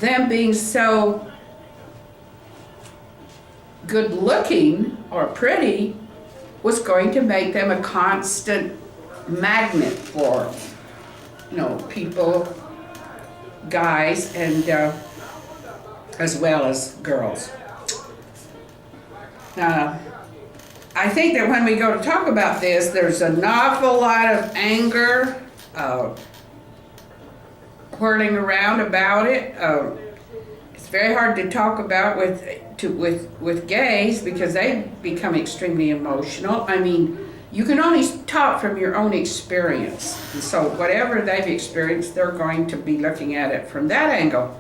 them being so good looking or pretty was going to make them a constant magnet for, people, guys, and as well as girls. I think that when we go to talk about this, there's an awful lot of anger whirling around about it. It's very hard to talk about with gays because they become extremely emotional. I mean, you can only talk from your own experience. And so whatever they've experienced, they're going to be looking at it from that angle.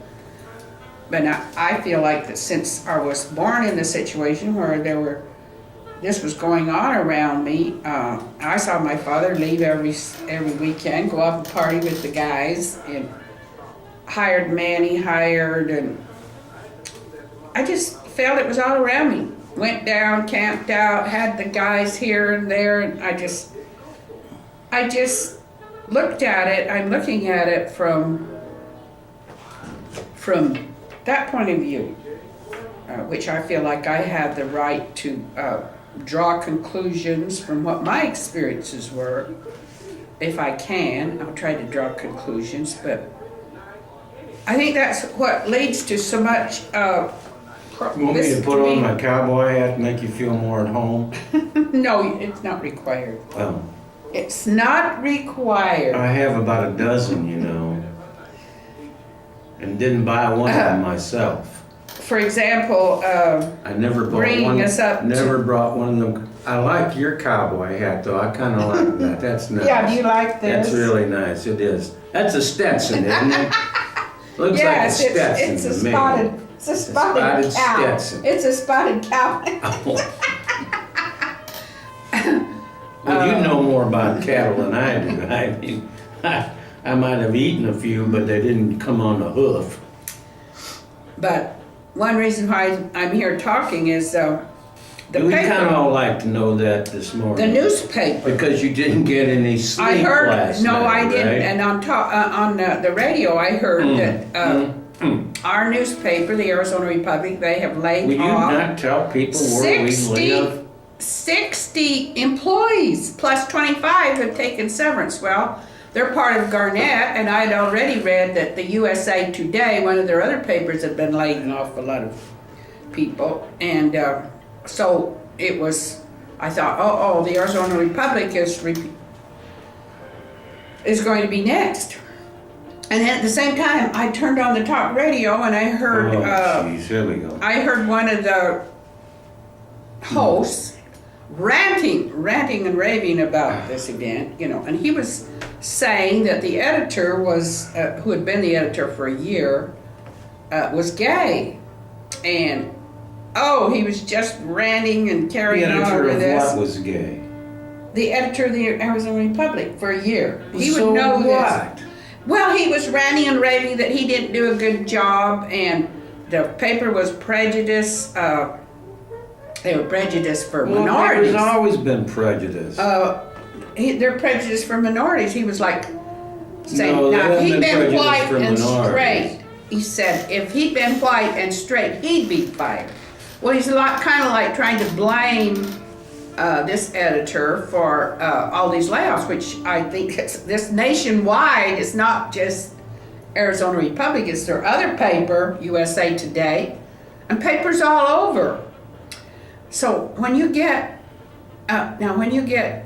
But I feel like that since I was born in the situation where this was going on around me, I saw my father leave every weekend, go off and party with the guys, and hired man he hired, and I just felt it was all around me. Went down, camped out, had the guys here and there, and I just looked at it. I'm looking at it from that point of view, which I feel like I have the right to draw conclusions from what my experiences were. If I can, I'll try to draw conclusions, but I think that's what leads to so much. You want me to put on my cowboy hat to make you feel more at home? No, it's not required. Oh. It's not required. I have about a dozen, and didn't buy one of them myself. For example, I never bought bringing one. us up Never brought one of them. I like your cowboy hat, though. I kind of like that. That's nice. Yeah, do you like this? That's really nice. It is. That's a Stetson, isn't it? Looks yes, like a Stetson it's a to me. spotted. It's a spotted cow. Stetson. It's a spotted cow. Well, you know more about cattle than I do. I mean, I might have eaten a few, but they didn't come on the hoof. But one reason why I'm here talking is the We paper. kind of all like to know that this morning. The newspaper. Because you didn't get any sleep I heard. last No, night, I didn't. right? And on the radio, I heard that our newspaper, the Arizona Republic, they have laid Will you off not tell people where we live? 60 employees, plus 25 have taken severance. Well, they're part of Garnett, and I'd already read that the USA Today, one of their other papers, had been laying off a lot of people. And so it was, I thought, the Arizona Republic is going to be next. And then at the same time, I turned on the talk radio and I heard, Geez, here we go. I heard one of the hosts ranting and raving about this event, and he was saying that the editor was, who had been the editor for a year, was gay. And, he was just ranting and carrying on with this. The editor of what was gay? The editor of the Arizona Republic for a year. He So would know what? this. Well, he was ranting and raving that he didn't do a good job, and the paper was prejudiced. They were prejudiced for minorities. There's always been prejudice. They're prejudiced for minorities. He was like saying, No, now if they he'd haven't been been white prejudiced for and minorities. straight, he said, if he'd been white and straight, he'd be fired. Well, he's kind of like trying to blame this editor for all these layoffs, which I think this nationwide. It's not just Arizona Republic, it's their other paper, USA Today, and papers all over. So when you get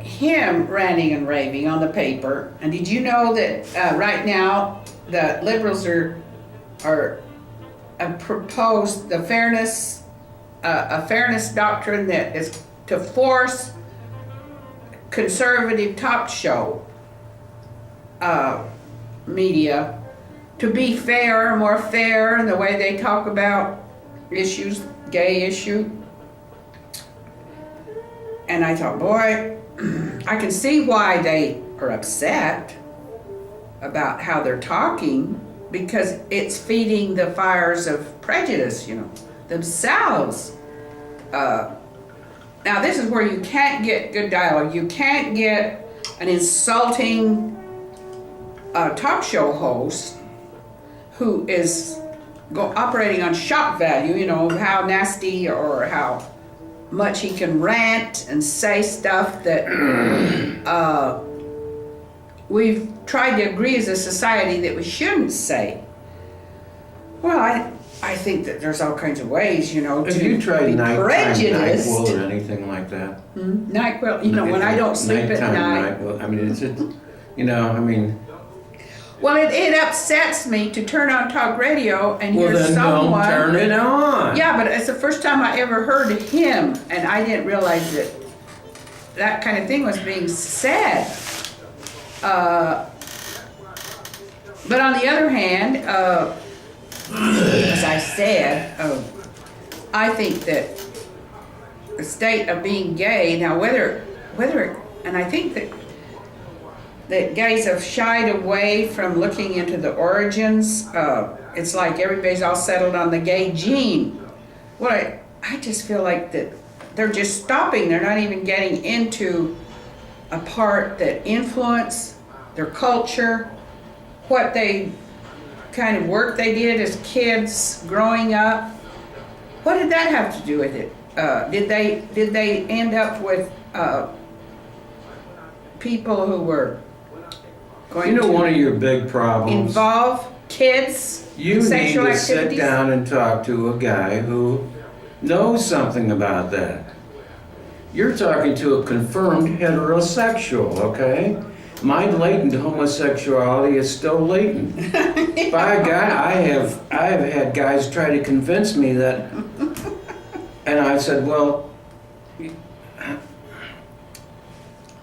him ranting and raving on the paper, and did you know that right now the liberals are proposed a fairness doctrine that is to force conservative talk show media to be more fair in the way they talk about issues, gay issue. And I thought, boy, I can see why they are upset about how they're talking, because it's feeding the fires of prejudice, themselves. Now this is where you can't get good dialogue. You can't get an insulting talk show host who is operating on shock value, you know, how nasty or how much he can rant and say stuff that we've tried to agree as a society that we shouldn't say. Well, I think that there's all kinds of ways, you know, Have to you tried be nighttime prejudiced. NyQuil or anything like that? NyQuil, you know, when I don't sleep at Nighttime night. NyQuil, I mean, you know, I mean. Well, it upsets me to turn on talk radio and hear Well, then someone. don't turn it on. Yeah, but it's the first time I ever heard him, and I didn't realize that that kind of thing was being said. But on the other hand, as I said, I think that the state of being gay, now whether, and I think that gays have shied away from looking into the origins. It's like everybody's all settled on the gay gene. Well, I just feel like that they're just stopping. They're not even getting into a part that influence their culture, what they kind of work they did as kids growing up. What did that have to do with it? Did they end up with people who were going You know, to one of your big problems. involve kids You in need sexual to activities? sit down and talk to a guy who knows something about that. You're talking to a confirmed heterosexual, okay? My latent homosexuality is still latent. By God, I have had guys try to convince me that, and I said, well,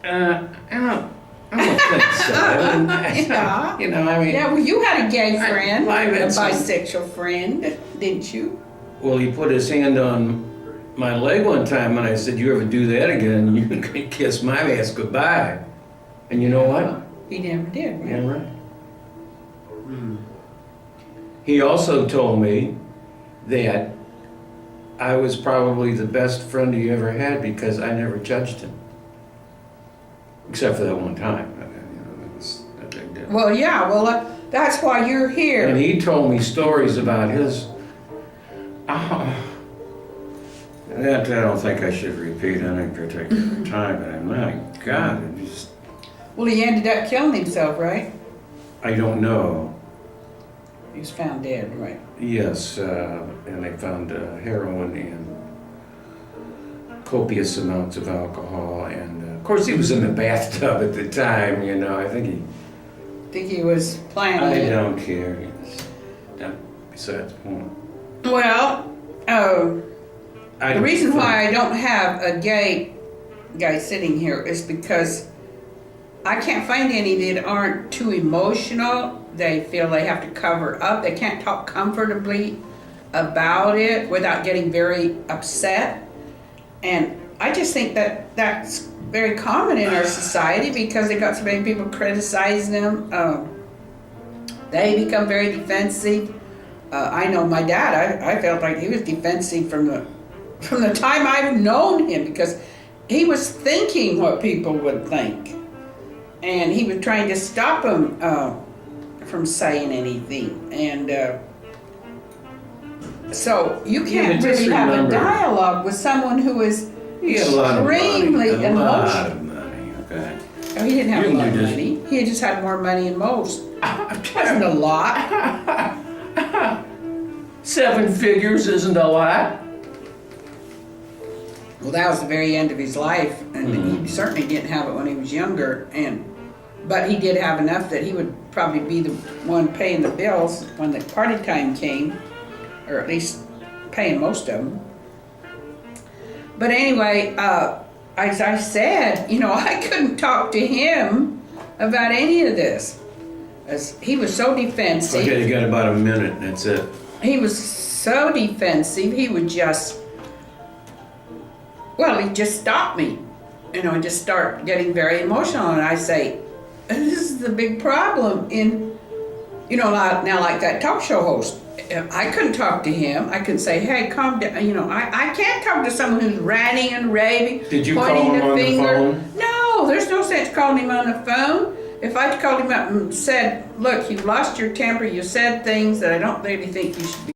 I don't think so. Yeah. You know, I mean. Yeah, well, you had a gay friend, I've a had some- bisexual friend, didn't you? Well, he put his hand on my leg one time, and I said, "You ever do that again, you can kiss my ass goodbye." And you know what? He never did, right? Yeah, right. He also told me that I was probably the best friend he ever had because I never judged him, except for that one time. You know, that was a big deal. Well, yeah, well, that's why you're here. And he told me stories about his. That I don't think I should repeat any particular time, but my God, it just. Well, he ended up killing himself, right? I don't know. He was found dead, right? Yes, and they found heroin and copious amounts of alcohol, and of course he was in the bathtub at the time. You know, I think he. Think he was planning I it. don't care. It's not besides the point. Well, I the don't reason think- why I don't have a gay guy sitting here is because I can't find any that aren't too emotional. They feel they have to cover up. They can't talk comfortably about it without getting very upset. And I just think that that's very common in our society because they got so many people criticizing them. They become very defensive. I know my dad, I felt like he was defensive from the time I've known him because he was thinking what people would think. And he was trying to stop them from saying anything. And so you Yeah, can't but just really have a remember- dialogue with someone who is He had a lot of money. extremely A lot emotional. of money. Okay. Oh, he didn't have You a can lot of do this. money. He had just had more money than most. Wasn't a lot. 7 figures isn't a lot. Well, that was the very end of his life, and he certainly didn't have it when he was younger. But he did have enough that he would probably be the one paying the bills when the party time came, or at least paying most of them. But anyway, as I said, you know, I couldn't talk to him about any of this, as he was so defensive. Okay, you got about a minute. That's it. He was so defensive, he would just, well, he'd just stop me, you know, and just start getting very emotional. And I say, this is the big problem in, you know, now like that talk show host. I couldn't talk to him. I couldn't say, hey, calm down. You know, I can't talk to someone who's ranting and raving, Did you pointing call him the on the finger. phone? No, there's no sense calling him on the phone. If I called him up and said, look, you've lost your temper, you said things that I don't really think you should be